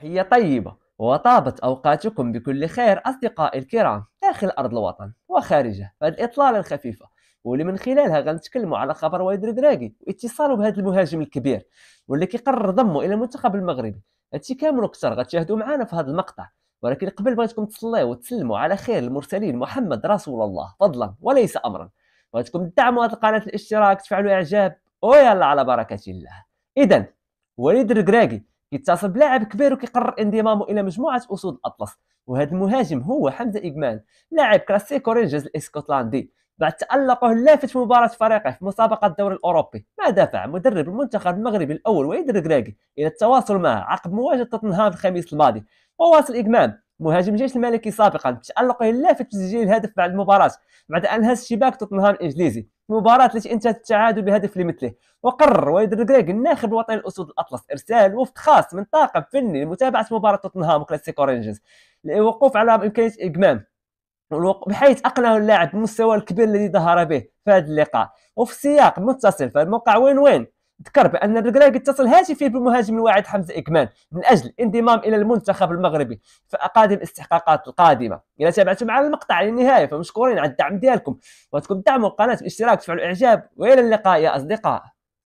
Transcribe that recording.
هي طيبة وطابت أوقاتكم بكل خير أصدقائي الكرام داخل أرض الوطن وخارجه في هذه الإطلالة الخفيفة، واللي من خلالها غنتكلموا على خبر وايد ركراكي واتصاله بهذا المهاجم الكبير واللي كيقرر ضمه إلى المنتخب المغربي. هادشي كامل وكثر غتشاهدوا معنا في هذا المقطع، ولكن قبل بغيتكم تصليوا وتسلموا على خير المرسلين محمد رسول الله فضلا وليس أمرا. بغيتكم تدعموا هذه القناة الاشتراك تفعلوا إعجاب ويلا على بركة الله. إذا وليد الركراكي كيتصل بلاعب كبير وكيقرر انضمامه الى مجموعه اسود الاطلس، وهذا المهاجم هو حمزه اجمال لاعب كلاسيكو رينجرز الاسكتلندي. بعد تألقه اللافت في مباراة فريقه في مسابقة الدوري الأوروبي ما دفع مدرب المنتخب المغربي الأول وليد الركراكي إلى التواصل معه عقب مواجهة توتنهام الخميس الماضي. وواصل إجمال مهاجم الجيش الملكي سابقا بتألقه اللافت بتسجيل الهدف بعد المباراة بعد أن هز شباك توتنهام الإنجليزي، المباراة التي انتهت التعادل بهدف لمثله. وقرر وليد الركراكي الناخب الوطني الاسود الاطلس ارسال وفد خاص من طاقم فني لمتابعه مباراه توتنهام وكلاسيكو رينجرز للوقوف على امكانيه اجمام، بحيث اقنعه اللاعب بالمستوى الكبير الذي ظهر به في هذا اللقاء. وفي السياق متصل فالموقع وين وين ذكر بان الركراكي اتصل هاتفيا بالمهاجم الواعد حمزه اكمان من اجل الانضمام الى المنتخب المغربي في اقادم الاستحقاقات القادمه. اذا تابعتم معنا المقطع للنهايه فمشكورين على الدعم ديالكم، وتكون تدعموا القناه بالاشتراك وتفعلوا اعجاب، والى اللقاء يا اصدقاء.